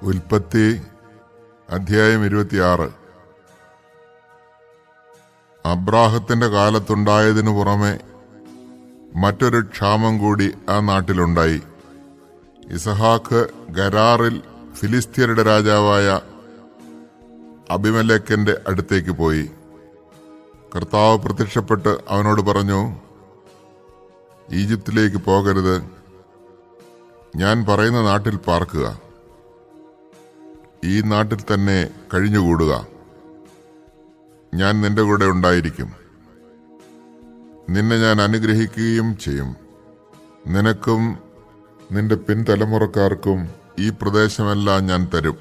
ഉൽപ്പത്തി അധ്യായം 26. അബ്രാഹത്തിന്റെ കാലത്തുണ്ടായതിനു പുറമെ മറ്റൊരു ക്ഷാമം കൂടി ആ നാട്ടിലുണ്ടായി. ഇസഹാക്ക് ഗരാറിൽ ഫിലിസ്ത്യരുടെ രാജാവായ അബിമേലെക്കിന്റെ അടുത്തേക്ക് പോയി. കർത്താവ് പ്രത്യക്ഷപ്പെട്ട് അവനോട് പറഞ്ഞു, ഈജിപ്തിലേക്ക് പോകരുത്, ഞാൻ പറയുന്ന നാട്ടിൽ പാർക്കുക, ഈ നാട്ടിൽ തന്നെ കഴിഞ്ഞുകൂടുക, ഞാൻ നിന്റെ കൂടെ ഉണ്ടായിരിക്കും, നിന്നെ ഞാൻ അനുഗ്രഹിക്കുകയും ചെയ്യും, നിനക്കും നിന്റെ പിൻതലമുറക്കാർക്കും ഈ പ്രദേശമെല്ലാം ഞാൻ തരും,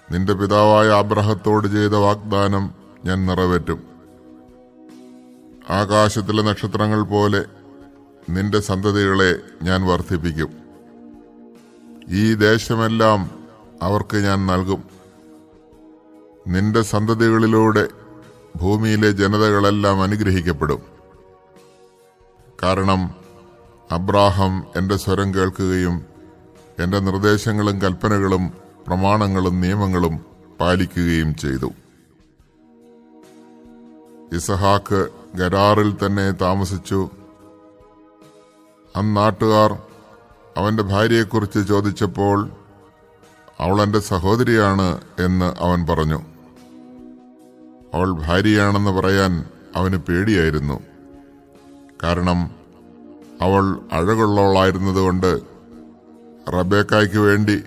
നിന്റെ പിതാവായ അബ്രാഹത്തോട് ചെയ്ത വാഗ്ദാനം ഞാൻ നിറവേറ്റും, ആകാശത്തിലെ നക്ഷത്രങ്ങൾ പോലെ നിന്റെ സന്തതികളെ ഞാൻ വർദ്ധിപ്പിക്കും, ഈ ദേശമെല്ലാം അവർക്ക് ഞാൻ നൽകും, നിന്റെ സന്തതികളിലൂടെ ഭൂമിയിലെ ജനതകളെല്ലാം അനുഗ്രഹിക്കപ്പെടും. കാരണം അബ്രാഹാം എൻ്റെ സ്വരം കേൾക്കുകയും എൻ്റെ നിർദ്ദേശങ്ങളും കൽപ്പനകളും പ്രമാണങ്ങളും നിയമങ്ങളും പാലിക്കുകയും ചെയ്തു. ഇസഹാക്ക് ഗരാറിൽ തന്നെ താമസിച്ചു. അന്നാട്ടുകാർ അവന്റെ ഭാര്യയെക്കുറിച്ച് ചോദിച്ചപ്പോൾ അവൾ എൻ്റെ സഹോദരിയാണ് എന്ന് അവൻ പറഞ്ഞു. അവൾ ഭാര്യയാണെന്ന് പറയാൻ അവന് പേടിയായിരുന്നു. കാരണം അവൾ അഴകുള്ളവളായിരുന്നതുകൊണ്ട് റബേക്കായ്ക്ക് വേണ്ടി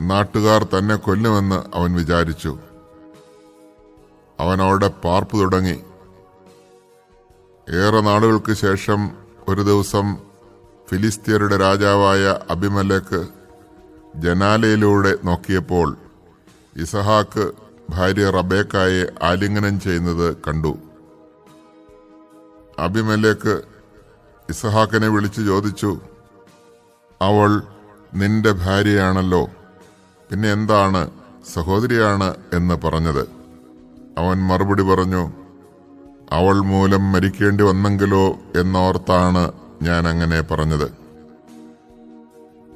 നാട്ടുകാർ തന്നെ കൊല്ലുമെന്ന് അവൻ വിചാരിച്ചു. അവൻ അവിടെ പാർപ്പ് തുടങ്ങി. ഏറെ നാളുകൾക്ക് ശേഷം ഒരു ദിവസം ഫിലിസ്ത്യരുടെ രാജാവായ അബിമേലെക്ക് ജനാലയിലൂടെ നോക്കിയപ്പോൾ ഇസഹാക്ക് ഭാര്യ റബേക്കായെ ആലിംഗനം ചെയ്യുന്നത് കണ്ടു. അബിമേലെക്ക് ഇസഹാക്കിനെ വിളിച്ചു ചോദിച്ചു, അവൾ നിന്റെ ഭാര്യയാണല്ലോ, പിന്നെ എന്താണ് സഹോദരിയാണ് എന്ന് പറഞ്ഞത്? അവൻ മറുപടി പറഞ്ഞു, അവൾ മൂലം മരിക്കേണ്ടി വന്നെങ്കിലോ എന്നോർത്താണ് ഞാൻ അങ്ങനെ പറഞ്ഞത്.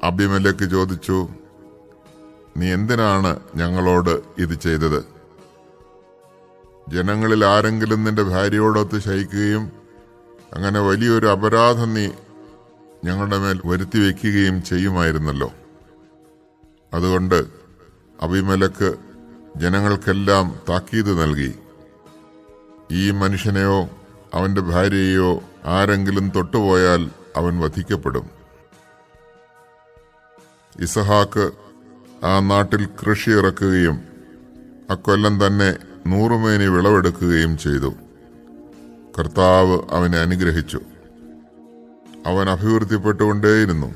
അബിമേലെക്ക് ചോദിച്ചു, നീ എന്തിനാണ് ഞങ്ങളോട് ഇത് ചെയ്തത്? ജനങ്ങളിൽ ആരെങ്കിലും നിന്റെ ഭാര്യയോടൊത്ത് ശയിക്കുകയും അങ്ങനെ വലിയൊരു അപരാധം നീ ഞങ്ങളുടെ മേൽ വരുത്തി വയ്ക്കുകയും ചെയ്യുമായിരുന്നല്ലോ. അതുകൊണ്ട് അബിമേലെക്ക് ജനങ്ങൾക്കെല്ലാം താക്കീത് നൽകി, ഈ മനുഷ്യനെയോ അവന്റെ ഭാര്യയെയോ ആരെങ്കിലും തൊട്ടുപോയാൽ അവൻ വധിക്കപ്പെടും. ഇസഹാക്ക് ആ നാട്ടിൽ കൃഷി ഇറക്കുകയും അക്കൊല്ലം തന്നെ 100 മേനി വിളവെടുക്കുകയും ചെയ്തു. കർത്താവ് അവനെ അനുഗ്രഹിച്ചു. അവൻ അഭിവൃദ്ധിപ്പെട്ടുകൊണ്ടേയിരുന്നു.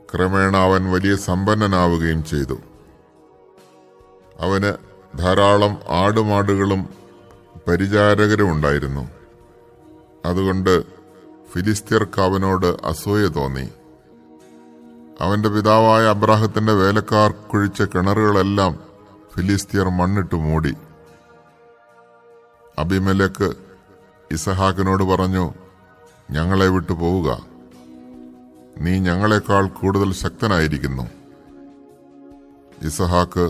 ക്രമേണ അവൻ വലിയ സമ്പന്നനാവുകയും ചെയ്തു. അവന് ധാരാളം ആടുമാടുകളും പരിചാരകരും ഉണ്ടായിരുന്നു. അതുകൊണ്ട് ഫിലിസ്ത്യർക്ക് അവനോട് അസൂയ തോന്നി. അവന്റെ പിതാവായ അബ്രാഹത്തിന്റെ വേലക്കാർ കുഴിച്ച കിണറുകളെല്ലാം ഫിലിസ്ത്യർ മണ്ണിട്ട് മൂടി. അബിമേലെക്ക് ഇസഹാക്കിനോട് പറഞ്ഞു, ഞങ്ങളെ വിട്ടു പോവുക, നീ ഞങ്ങളെക്കാൾ കൂടുതൽ ശക്തനായിരിക്കുന്നു. ഇസഹാക്ക്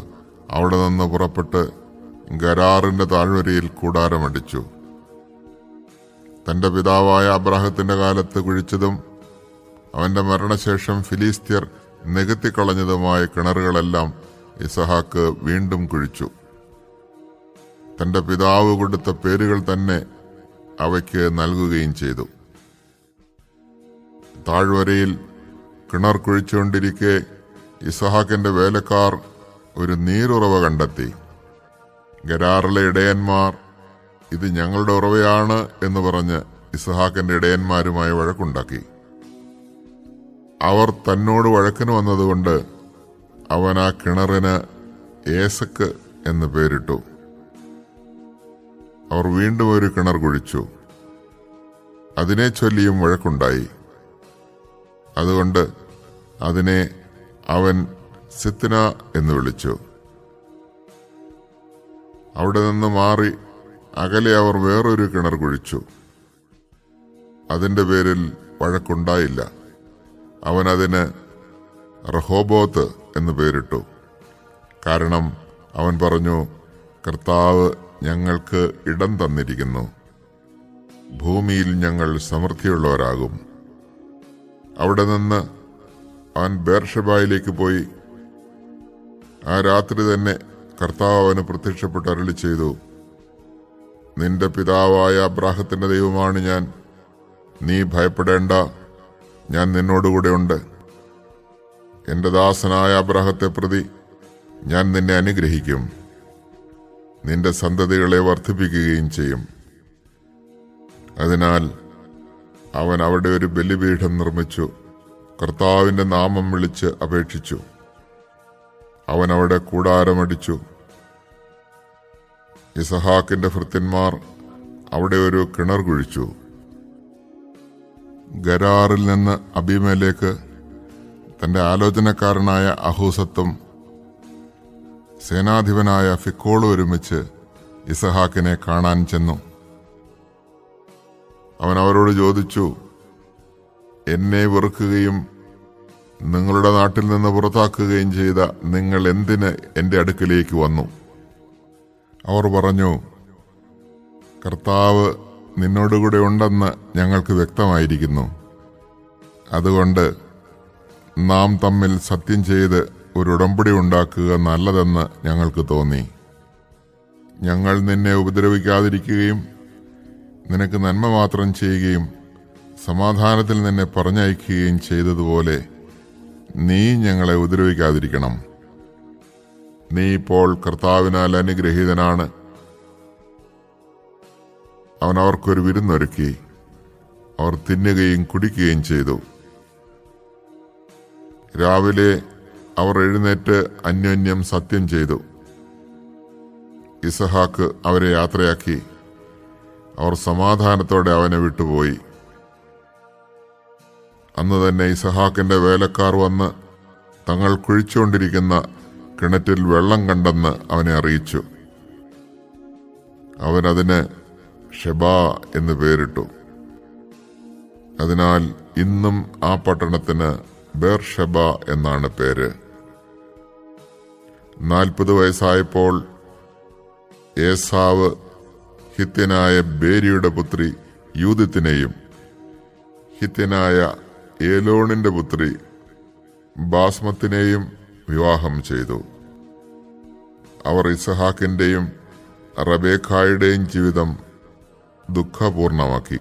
അവിടെ നിന്ന് പുറപ്പെട്ട് ഗരാറിന്റെ താഴ്വരയിൽ കൂടാരമടിച്ചു. തന്റെ പിതാവായ അബ്രാഹത്തിന്റെ കാലത്ത് കുഴിച്ചതും അവന്റെ മരണശേഷം ഫിലിസ്ത്യർ നികത്തിക്കളഞ്ഞതുമായ കിണറുകളെല്ലാം ഇസഹാക്ക് വീണ്ടും കുഴിച്ചു. തന്റെ പിതാവ് കൊടുത്ത പേരുകൾ തന്നെ അവയ്ക്ക് നൽകുകയും ചെയ്തു. താഴ്വരയിൽ കിണർ കുഴിച്ചുകൊണ്ടിരിക്കെ ഇസഹാക്കിന്റെ വേലക്കാർ ഒരു നീരുറവ കണ്ടെത്തി. ഗരാറിലെ ഇടയന്മാർ ഇത് ഞങ്ങളുടെ ഉറവയാണ് എന്ന് പറഞ്ഞ് ഇസഹാക്കിന്റെ ഇടയന്മാരുമായി വഴക്കുണ്ടാക്കി. അവർ തന്നോട് വഴക്കിന് വന്നതുകൊണ്ട് അവൻ ആ കിണറിന് ഏസക്ക് എന്ന് പേരിട്ടു. അവർ വീണ്ടും ഒരു കിണർ കുഴിച്ചു. അതിനെ ചൊല്ലിയും വഴക്കുണ്ടായി. അതുകൊണ്ട് അതിനെ അവൻ സിത്ന എന്ന് വിളിച്ചു. അവിടെ നിന്ന് മാറി അകലെ അവർ വേറൊരു കിണർ കുഴിച്ചു. അതിന്റെ പേരിൽ വഴക്കുണ്ടായില്ല. അവൻ അതിന് റഹോബോത്ത് എന്ന് പേരിട്ടു. കാരണം അവൻ പറഞ്ഞു, കർത്താവ് ഞങ്ങൾക്ക് ഇടം തന്നിരിക്കുന്നു, ഭൂമിയിൽ ഞങ്ങൾ സമൃദ്ധിയുള്ളവരാകും. അവിടെ നിന്ന് അവൻ ബേർഷെബായിലേക്ക് പോയി. ആ രാത്രി തന്നെ കർത്താവ് അവന് പ്രത്യക്ഷപ്പെട്ട് അരുളി ചെയ്തു, നിന്റെ പിതാവായ അബ്രാഹത്തിന്റെ ദൈവമാണ് ഞാൻ, നീ ഭയപ്പെടേണ്ട, ഞാൻ നിന്നോടുകൂടെ ഉണ്ട്. എന്റെ ദാസനായ അബ്രാഹത്തെ പ്രതി ഞാൻ നിന്നെ അനുഗ്രഹിക്കും, നിന്റെ സന്തതികളെ വർദ്ധിപ്പിക്കുകയും ചെയ്യും. അതിനാൽ അവൻ അവിടെ ഒരു ബലിപീഠം നിർമ്മിച്ചു, കർത്താവിന്റെ നാമം വിളിച്ച് അപേക്ഷിച്ചു. അവൻ അവിടെ കൂടാരമടിച്ചു. ഇസഹാക്കിന്റെ ഭൃത്യന്മാർ അവിടെ ഒരു കിണർ കുഴിച്ചു. ഗരാറിൽ നിന്ന് അബീമേലേക്ക് തന്റെ ആലോചനക്കാരനായ അഹൂസത്തും സേനാധിപനായ ഫിക്കോളും ഒരുമിച്ച് ഇസഹാക്കിനെ കാണാൻ ചെന്നു. അവൻ അവരോട് ചോദിച്ചു, എന്നെ വെറുക്കുകയും നിങ്ങളുടെ നാട്ടിൽ നിന്ന് പുറത്താക്കുകയും ചെയ്ത നിങ്ങൾ എന്തിന് എന്റെ അടുക്കലേക്ക് വന്നു? അവർ പറഞ്ഞു, കർത്താവ് നിന്നോടുകൂടെ ഉണ്ടെന്ന് ഞങ്ങൾക്ക് വ്യക്തമായിരിക്കുന്നു. അതുകൊണ്ട് നാം തമ്മിൽ സത്യം ചെയ്ത് ഒരു ഉടമ്പടി ഉണ്ടാക്കുക നല്ലതെന്ന് ഞങ്ങൾക്ക് തോന്നി. ഞങ്ങൾ നിന്നെ ഉപദ്രവിക്കാതിരിക്കുകയും നിനക്ക് നന്മ മാത്രം ചെയ്യുകയും സമാധാനത്തിൽ നിന്നെ പറഞ്ഞയക്കുകയും ചെയ്തതുപോലെ നീ ഞങ്ങളെ ഉപദ്രവിക്കാതിരിക്കണം. നീ ഇപ്പോൾ കർത്താവിനാൽ അനുഗ്രഹീതനാണ്. അവൻ അവർക്കൊരു വിരുന്നൊരുക്കി. അവർ തിന്നുകയും കുടിക്കുകയും ചെയ്തു. രാവിലെ അവർ എഴുന്നേറ്റ് അന്യോന്യം സത്യം ചെയ്തു. ഇസഹാക്ക് അവരെ യാത്രയാക്കി. അവർ സമാധാനത്തോടെ അവനെ വിട്ടുപോയി. അന്ന് തന്നെ ഇസഹാക്കിന്റെ വേലക്കാർ വന്ന് തങ്ങൾ കുഴിച്ചുകൊണ്ടിരിക്കുന്ന കിണറ്റിൽ വെള്ളം കണ്ടെന്ന് അവനെ അറിയിച്ചു. അവനതിന് ഷെബാ എന്ന് പേരിട്ടു. അതിനാൽ ഇന്നും ആ പട്ടണത്തിന് ബേർഷെബ എന്നാണ് പേര്. 40 വയസ്സായപ്പോൾ ഏസാവ് ഹിത്യനായ ബേരിയുടെ പുത്രി യൂദിത്തിനെയും ഹിത്യനായ ഏലോണിന്റെ പുത്രി ബാസ്മത്തിനെയും വിവാഹം ചെയ്തു. അവർ ഇസഹാക്കിന്റെയും റബേക്കായുടെയും ജീവിതം ദുഃഖപൂർണമാക്കി.